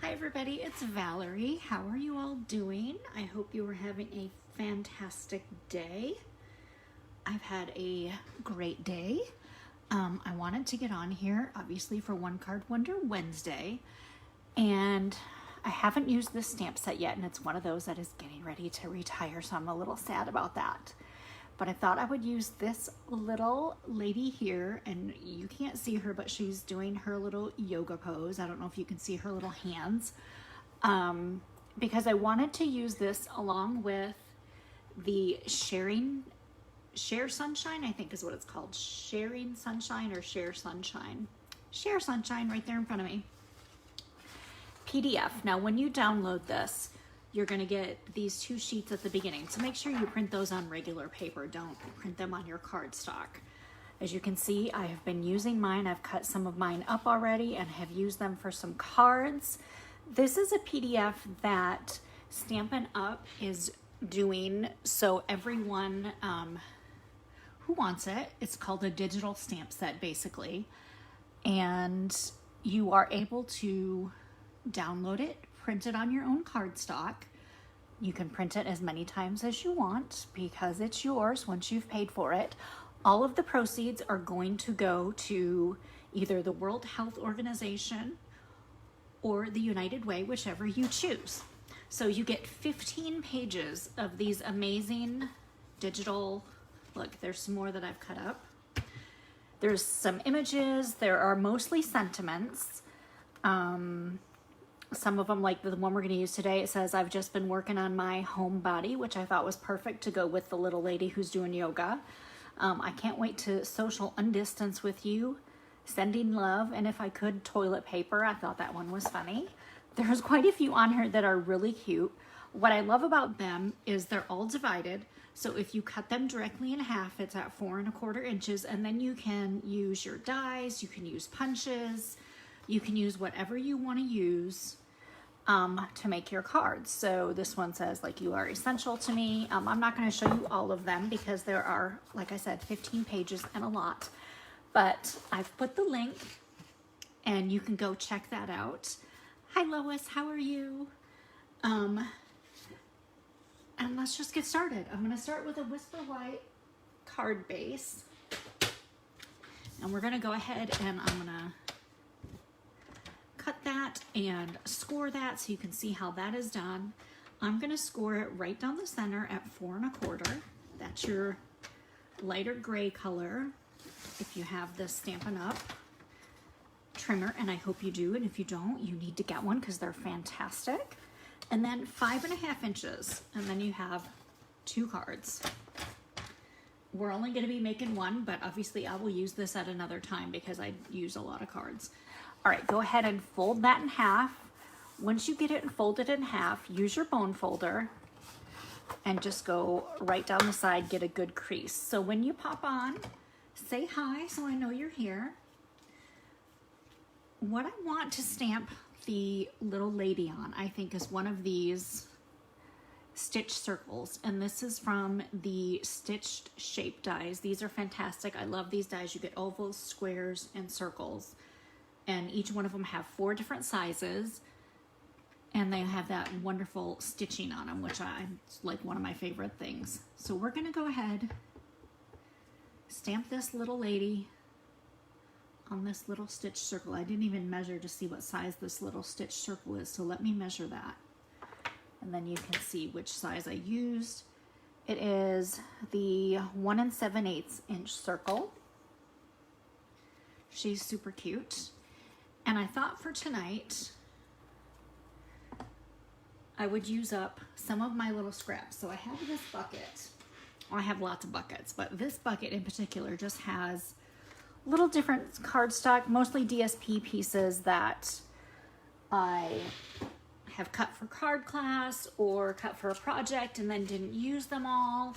Hi everybody, it's Valerie. How are you all doing? I hope you are having a fantastic day. I've had a great day. I wanted to get on here, obviously, for One Card Wonder Wednesday. And I haven't used this stamp set yet, and it's one of those that is getting ready to retire, so I'm a little sad about that. But I thought I would use this little lady here, and you can't see her, but she's doing her little yoga pose. I don't know if you can see her little hands. Because I wanted to use this along with the Share Sunshine, I think is what it's called. Sharing Sunshine or Share Sunshine. Share Sunshine right there in front of me. PDF. Now, when you download this, you're going to get these two sheets at the beginning. So make sure you print those on regular paper. Don't print them on your cardstock. As you can see, I have been using mine. I've cut some of mine up already and have used them for some cards. This is a PDF that Stampin Up is doing. So everyone who wants it, it's called a digital stamp set basically. And you are able to download it, print it on your own cardstock. You can print it as many times as you want because it's yours once you've paid for it. All of the proceeds are going to go to either the World Health Organization or the United Way, whichever you choose. So you get 15 pages of these amazing digital, look, there's some more that I've cut up. There's some images, there are mostly sentiments. Some of them, like the one we're going to use today, it says, I've just been working on my home body, which I thought was perfect to go with the little lady who's doing yoga. I can't wait to social undistance with you. Sending love, and if I could, toilet paper. I thought that one was funny. There's quite a few on here that are really cute. What I love about them is they're all divided. So if you cut them directly in half, it's at 4 1/4 inches, and then you can use your dies, you can use punches, you can use whatever you want to use to make your cards. So this one says, like, you are essential to me. I'm not going to show you all of them because there are, like I said, 15 pages and a lot. But I've put the link and you can go check that out. Hi Lois, how are you? And let's just get started. I'm going to start with a Whisper White card base. And we're going to go ahead and I'm going to cut that and score that so you can see how that is done. I'm going to score it right down the center at 4 1/4. That's your lighter gray color if you have this Stampin' Up trimmer, and I hope you do, and if you don't, you need to get one because they're fantastic. And then 5 1/2 inches, and then you have 2 cards. We're only going to be making one, but obviously I will use this at another time because I use a lot of cards. All right, go ahead and fold that in half. Once you get it folded in half, use your bone folder and just go right down the side, get a good crease. So when you pop on, say hi so I know you're here. What I want to stamp the little lady on, I think, is one of these stitch circles, and this is from the Stitched Shape dies. These are fantastic. I love these dies. You get ovals, squares, and circles, and each one of them have 4 different sizes, and they have that wonderful stitching on them, which I like, one of my favorite things. So we're going to go ahead, stamp this little lady on this little stitch circle. I didn't even measure to see what size this little stitch circle is, so let me measure that. And then you can see which size I used. It is the 1 7/8 inch circle. She's super cute. And I thought for tonight, I would use up some of my little scraps. So I have this bucket. Well, I have lots of buckets, but this bucket in particular just has little different cardstock, mostly DSP pieces that I have cut for card class or cut for a project and then didn't use them all.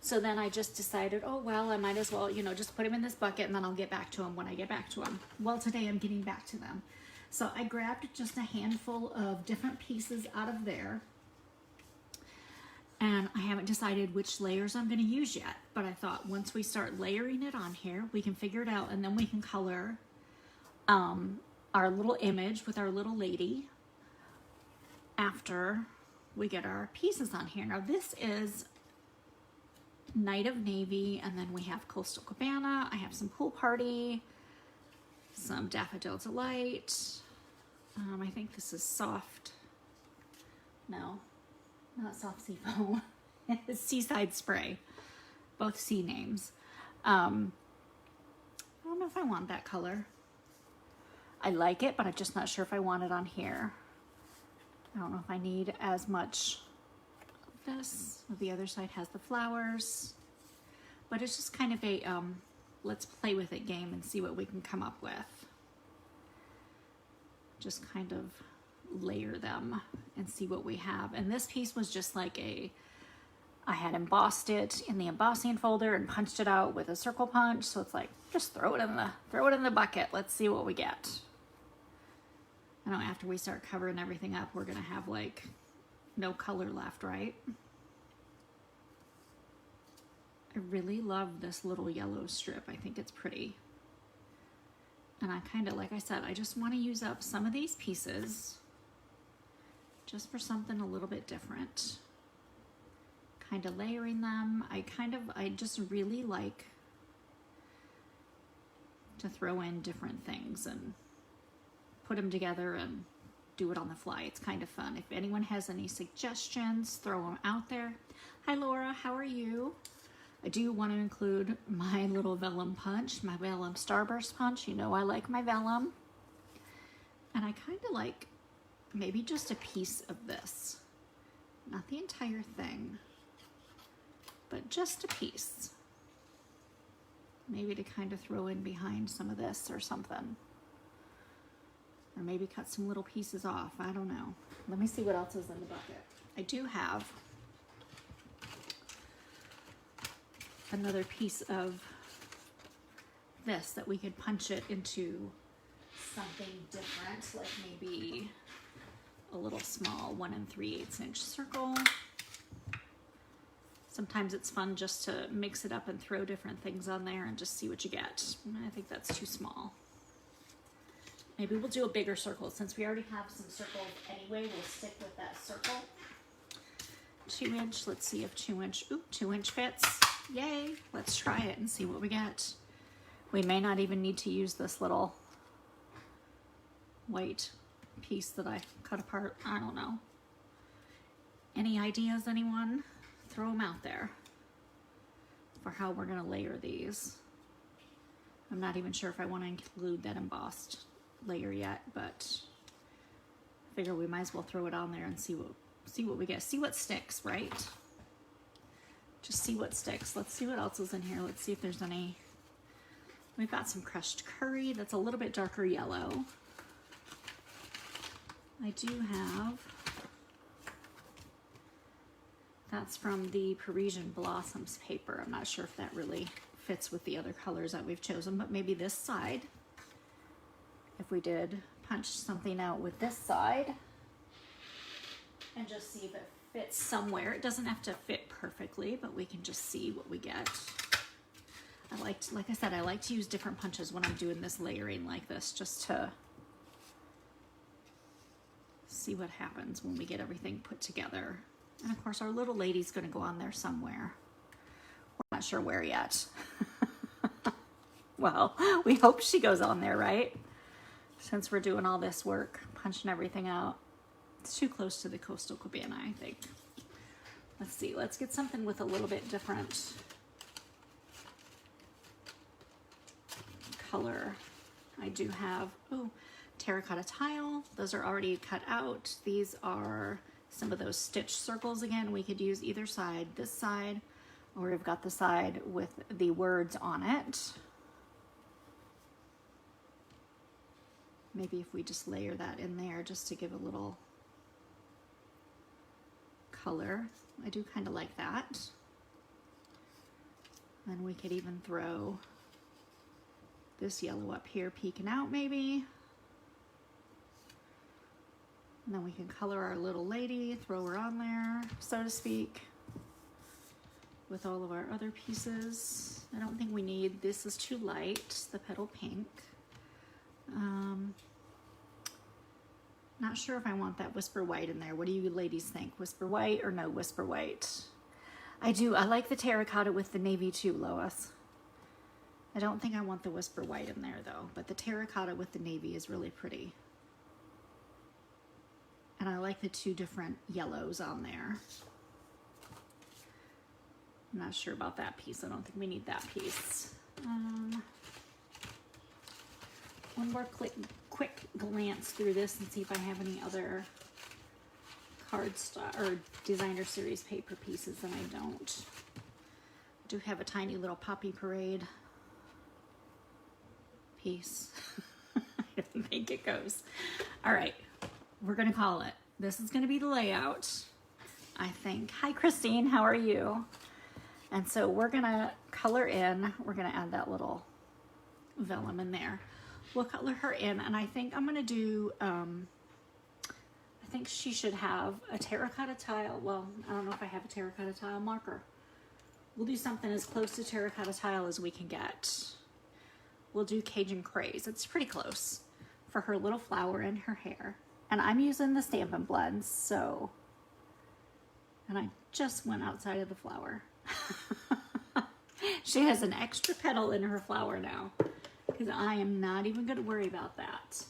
So then I just decided, oh, well, I might as well, you know, just put them in this bucket and then I'll get back to them when I get back to them. Well, today I'm getting back to them. So I grabbed just a handful of different pieces out of there. And I haven't decided which layers I'm going to use yet, but I thought once we start layering it on here, we can figure it out, and then we can color our little image with our little lady after we get our pieces on here. Now this is Night of Navy, and then we have Coastal Cabana. I have some Pool Party, some Daffodil Delight. I think this is Soft. No, not Soft Seafoam. It's Seaside Spray. Both sea names. I don't know if I want that color. I like it, but I'm just not sure if I want it on here. I don't know if I need as much of this. The other side has the flowers. But it's just kind of a let's play with it game and see what we can come up with. Just kind of layer them and see what we have. And this piece was just like I had embossed it in the embossing folder and punched it out with a circle punch. So it's like, just throw it in the bucket. Let's see what we get. I know after we start covering everything up, we're gonna have like no color left, right? I really love this little yellow strip. I think it's pretty. And I kind of, like I said, I just want to use up some of these pieces just for something a little bit different. Kind of layering them. I just really like to throw in different things and put them together and do it on the fly. It's kind of fun. If anyone has any suggestions, throw them out there. Hi Laura, how are you? I do want to include my little vellum punch, my vellum starburst punch. You know I like my vellum. And I kind of like maybe just a piece of this. Not the entire thing, but just a piece. Maybe to kind of throw in behind some of this or something. Or maybe cut some little pieces off. I don't know. Let me see what else is in the bucket. I do have another piece of this that we could punch it into something different, like maybe a little small 1 3/8 inch circle. Sometimes it's fun just to mix it up and throw different things on there and just see what you get. I think that's too small. Maybe we'll do a bigger circle. Since we already have some circles anyway, we'll stick with that circle. 2 inch, let's see if 2 inch, 2 inch fits. Yay, let's try it and see what we get. We may not even need to use this little white piece that I cut apart. I don't know. Any ideas, anyone? Throw them out there for how we're gonna layer these. I'm not even sure if I want to include that embossed layer yet, but I figure we might as well throw it on there and see what we get. See what sticks, right? Just see what sticks. Let's see what else is in here. Let's see if there's any. We've got some crushed curry that's a little bit darker yellow. I do have, that's from the Parisian Blossoms paper. I'm not sure if that really fits with the other colors that we've chosen, but maybe this side, if we did punch something out with this side and just see if it fits somewhere. It doesn't have to fit perfectly, but we can just see what we get. Like I said, I like to use different punches when I'm doing this layering like this, just to see what happens when we get everything put together. And of course, our little lady's gonna go on there somewhere. We're not sure where yet. Well, we hope she goes on there, right? Since we're doing all this work, punching everything out. It's too close to the Coastal Cabana, I think. Let's see, let's get something with a little bit different color. I do have, terracotta tile. Those are already cut out. These are some of those stitch circles again. We could use either side, this side, or we've got the side with the words on it. Maybe if we just layer that in there just to give a little color. I do kind of like that. And we could even throw this yellow up here peeking out maybe. And then we can color our little lady, throw her on there, so to speak, with all of our other pieces. I don't think we need, this is too light, the petal pink. Not not sure if I want that whisper white in there. What do you ladies think? Whisper white or no whisper white? I do. I like the terracotta with the navy too, Lois. I don't think I want the whisper white in there though, but the terracotta with the navy is really pretty. And I like the two different yellows on there. I'm not sure about that piece. I don't think we need that piece. One more quick glance through this and see if I have any other cardstock or designer series paper pieces, and I don't. I do have a tiny little Poppy Parade piece. I don't think it goes. All right, we're gonna call it. This is gonna be the layout, I think. Hi Christine, how are you? And so we're gonna color in, we're gonna add that little vellum in there. We'll color her in, and I think I'm gonna do, I think she should have a terracotta tile. Well, I don't know if I have a terracotta tile marker. We'll do something as close to terracotta tile as we can get. We'll do Cajun Craze. It's pretty close for her little flower in her hair. And I'm using the Stampin' blends, so, and I just went outside of the flower. She has an extra petal in her flower now, because I am not even going to worry about that.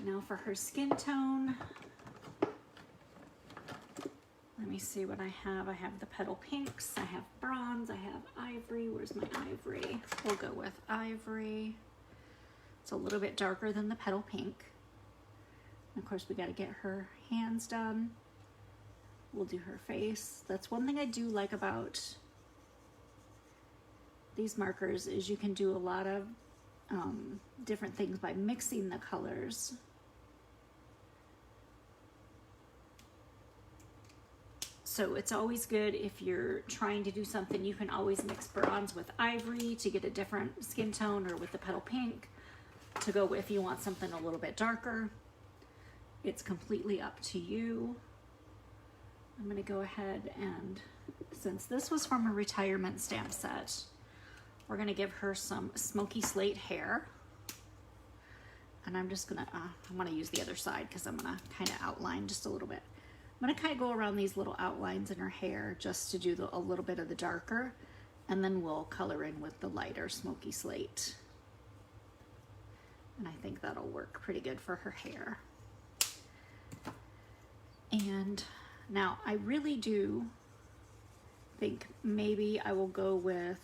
Now for her skin tone, let me see what I have. I have the petal pinks, I have bronze, I have ivory. Where's my ivory? We'll go with ivory. It's a little bit darker than the petal pink. And of course we got to get her hands done. We'll do her face. That's one thing I do like about these markers is you can do a lot of different things by mixing the colors. So it's always good if you're trying to do something, you can always mix bronze with ivory to get a different skin tone, or with the petal pink to go if you want something a little bit darker. It's completely up to you. I'm gonna go ahead and, since this was from a retirement stamp set, we're gonna give her some smoky slate hair. And I'm just gonna, I'm gonna use the other side because I'm gonna kind of outline just a little bit. I'm gonna kind of go around these little outlines in her hair just to do a little bit of the darker, and then we'll color in with the lighter smoky slate. And I think that'll work pretty good for her hair. And now I really do think maybe I will go with,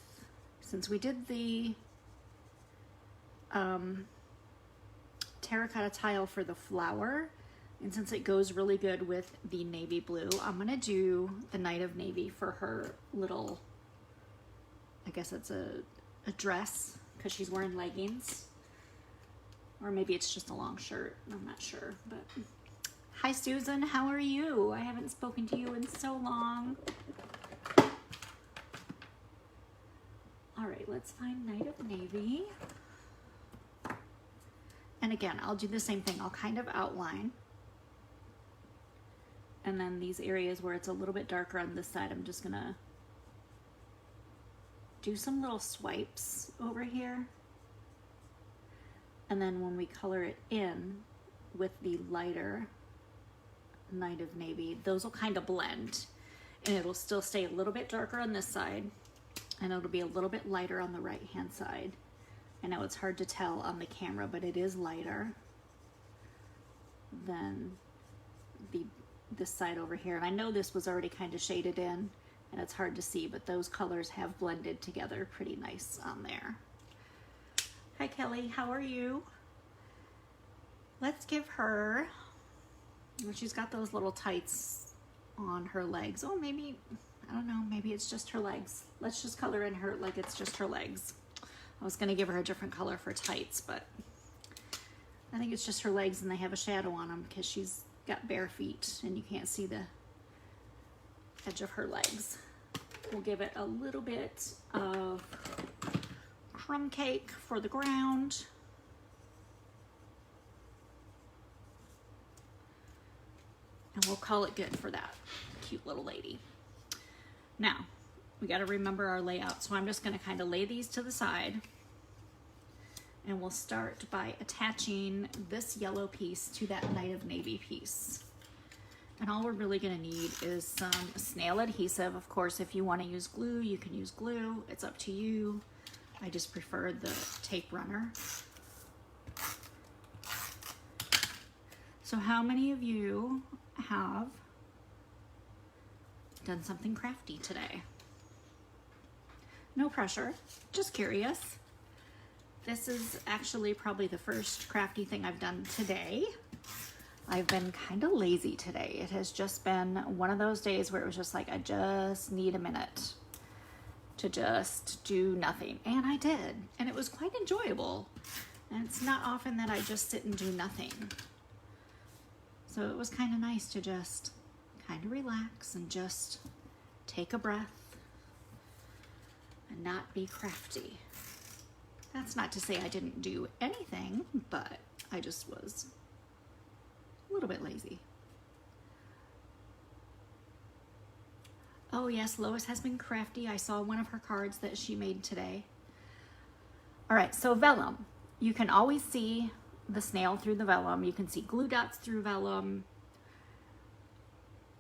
since we did the terracotta tile for the flower, and since it goes really good with the navy blue, I'm gonna do the Night of Navy for her little, I guess it's a dress, because she's wearing leggings. Or maybe it's just a long shirt, I'm not sure. But hi Susan, how are you? I haven't spoken to you in so long. All right, let's find Night of Navy. And again, I'll do the same thing. I'll kind of outline. And then these areas where it's a little bit darker on this side, I'm just gonna do some little swipes over here. And then when we color it in with the lighter Night of Navy, those will kind of blend. And it'll still stay a little bit darker on this side, and it'll be a little bit lighter on the right-hand side. I know it's hard to tell on the camera, but it is lighter than this side over here. And I know this was already kind of shaded in, and it's hard to see, but those colors have blended together pretty nice on there. Hi Kelly, how are you? Let's give her, she's got those little tights on her legs. Oh, maybe, I don't know, maybe it's just her legs. Let's just color in her like it's just her legs. I was gonna give her a different color for tights, but I think it's just her legs, and they have a shadow on them because she's got bare feet and you can't see the edge of her legs. We'll give it a little bit of crumb cake for the ground. And we'll call it good for that cute little lady. Now, we got to remember our layout. So I'm just going to kind of lay these to the side. And we'll start by attaching this yellow piece to that Night of Navy piece. And all we're really gonna need is some snail adhesive. Of course, if you wanna use glue, you can use glue. It's up to you. I just prefer the tape runner. So how many of you have done something crafty today? No pressure, just curious. This is actually probably the first crafty thing I've done today. I've been kind of lazy today. It has just been one of those days where it was just like, I just need a minute to just do nothing. And I did, and it was quite enjoyable. And it's not often that I just sit and do nothing. So it was kind of nice to just kind of relax and just take a breath and not be crafty. That's not to say I didn't do anything, but I just was a little bit lazy. Oh yes, Lois has been crafty. I saw one of her cards that she made today. All right, so vellum. You can always see the snail through the vellum. You can see glue dots through vellum.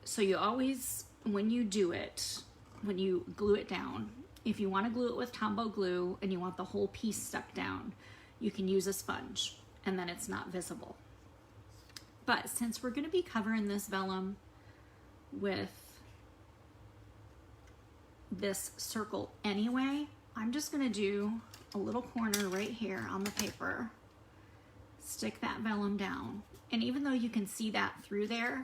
So you always, when you do it, when you glue it down, if you want to glue it with Tombow glue and you want the whole piece stuck down, you can use a sponge and then it's not visible. But since we're going to be covering this vellum with this circle anyway, I'm just going to do a little corner right here on the paper, stick that vellum down. And even though you can see that through there,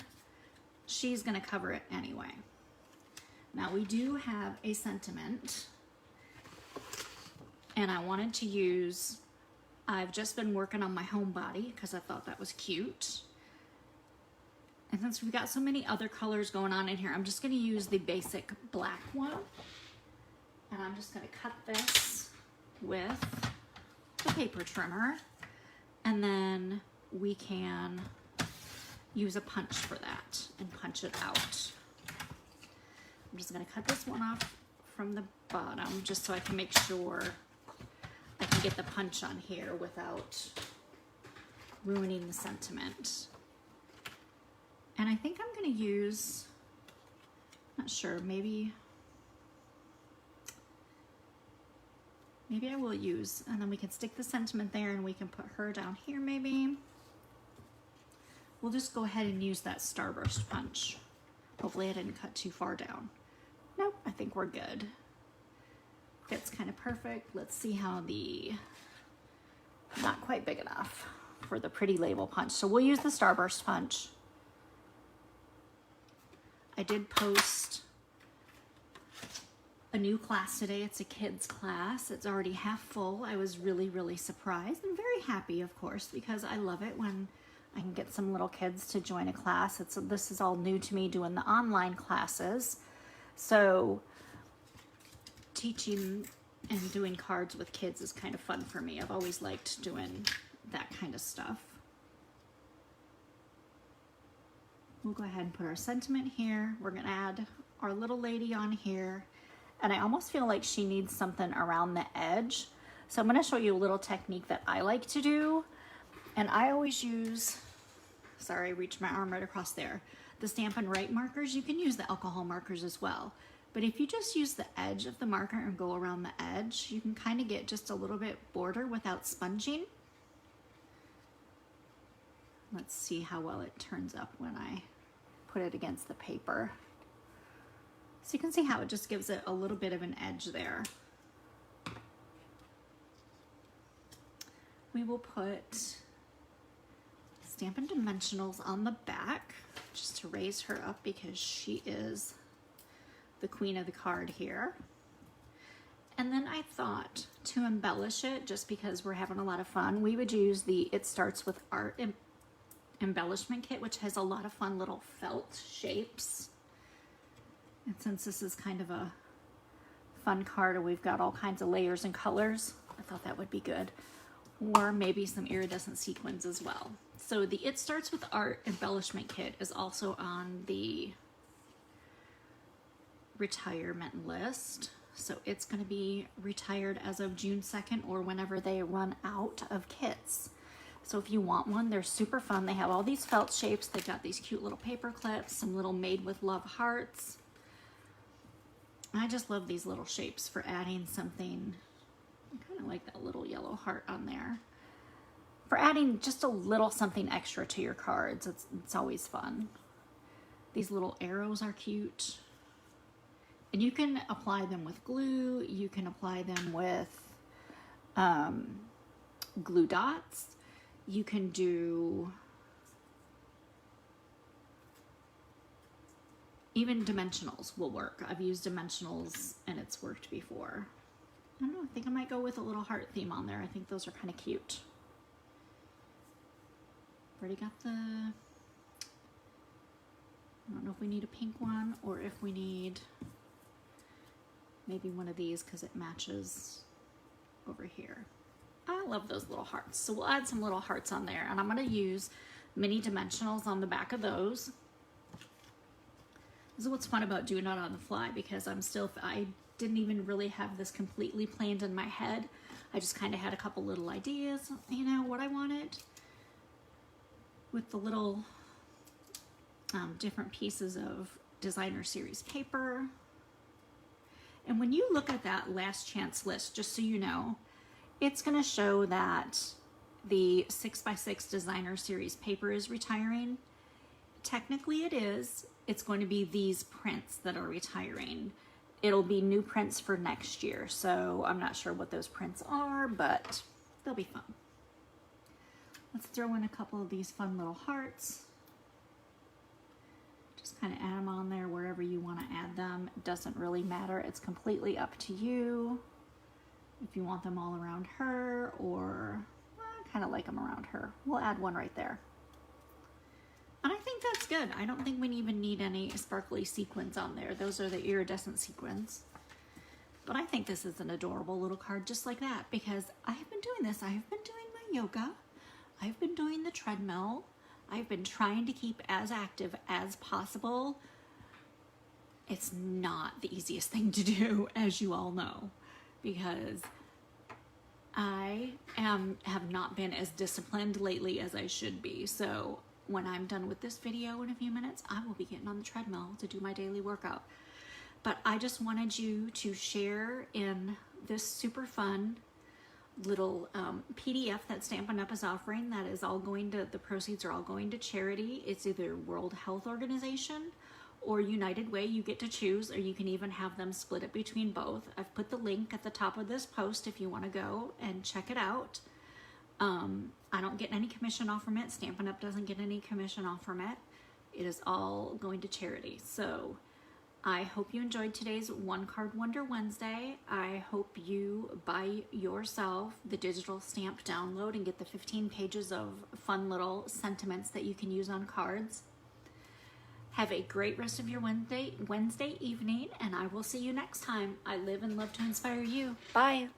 she's going to cover it anyway. Now we do have a sentiment, and I wanted to use, I've just been working on my homebody because I thought that was cute. And since we've got so many other colors going on in here, I'm just going to use the basic black one. And I'm just going to cut this with the paper trimmer. And then we can use a punch for that and punch it out. I'm just going to cut this one off from the bottom just so I can make sure I can get the punch on here without ruining the sentiment. And I think I'm going to use, not sure, maybe I will use, and then we can stick the sentiment there and we can put her down here maybe. We'll just go ahead and use that starburst punch. Hopefully I didn't cut too far down. Nope, I think we're good. Fits kind of perfect. Let's see how not quite big enough for the pretty label punch. So we'll use the starburst punch. I did post a new class today. It's a kids class. It's already half full. I was really, really surprised and very happy, of course, because I love it when I can get some little kids to join a class. This is all new to me, doing the online classes. So teaching and doing cards with kids is kind of fun for me. I've always liked doing that kind of stuff. We'll go ahead and put our sentiment here. We're gonna add our little lady on here. And I almost feel like she needs something around the edge. So I'm gonna show you a little technique that I like to do. And I always use, sorry, I reached my arm right across there. The Stampin' Right markers, you can use the alcohol markers as well. But if you just use the edge of the marker and go around the edge, you can kind of get just a little bit border without sponging. Let's see how well it turns up when I put it against the paper. So you can see how it just gives it a little bit of an edge there. We will put Stampin' Dimensionals on the back just to raise her up because she is the queen of the card here. And then I thought to embellish it, just because we're having a lot of fun, we would use the It Starts With Art embellishment kit, which has a lot of fun little felt shapes. And since this is kind of a fun card and we've got all kinds of layers and colors, I thought that would be good. Or maybe some iridescent sequins as well. So the It Starts With Art embellishment kit is also on the retirement list. So it's going to be retired as of June 2nd or whenever they run out of kits. So if you want one, they're super fun. They have all these felt shapes. They've got these cute little paper clips, some little made with love hearts. I just love these little shapes for adding something. I kind of like that little yellow heart on there. For adding just a little something extra to your cards. It's always fun. These little arrows are cute. And you can apply them with glue. You can apply them with glue dots. You can do even dimensionals will work. I've used dimensionals and it's worked before. I don't know, I think I might go with a little heart theme on there. I think those are kind of cute. Already got the, I don't know if we need a pink one or if we need maybe one of these because it matches over here. I love those little hearts. So we'll add some little hearts on there, and I'm going to use mini dimensionals on the back of those. This is what's fun about doing it on the fly, because I didn't even really have this completely planned in my head. I just kind of had a couple little ideas, you know, what I wanted with the little different pieces of designer series paper. And when you look at that last chance list, just so you know, it's going to show that the 6x6 designer series paper is retiring. Technically it is. It's going to be these prints that are retiring. It'll be new prints for next year. So I'm not sure what those prints are, but they'll be fun. Let's throw in a couple of these fun little hearts. Just kind of add them on there wherever you want to add them. It doesn't really matter. It's completely up to you. If you want them all around her, or I kind of like them around her. We'll add one right there. And I think that's good. I don't think we even need any sparkly sequins on there. Those are the iridescent sequins. But I think this is an adorable little card just like that, because I have been doing this. I have been doing my yoga. I've been doing the treadmill. I've been trying to keep as active as possible. It's not the easiest thing to do, as you all know, because I have not been as disciplined lately as I should be. So when I'm done with this video in a few minutes, I will be getting on the treadmill to do my daily workout. But I just wanted you to share in this super fun little PDF that Stampin' Up is offering. That is all going to, the proceeds are all going to charity. It's either World Health Organization or United Way. You get to choose, or you can even have them split it between both. I've put the link at the top of this post if you want to go and check it out. I don't get any commission off from it. Stampin' Up doesn't get any commission off from it. It is all going to charity. So I hope you enjoyed today's One Card Wonder Wednesday. I hope you buy yourself the digital stamp download and get the 15 pages of fun little sentiments that you can use on cards. Have a great rest of your Wednesday evening, and I will see you next time. I live and love to inspire you. Bye.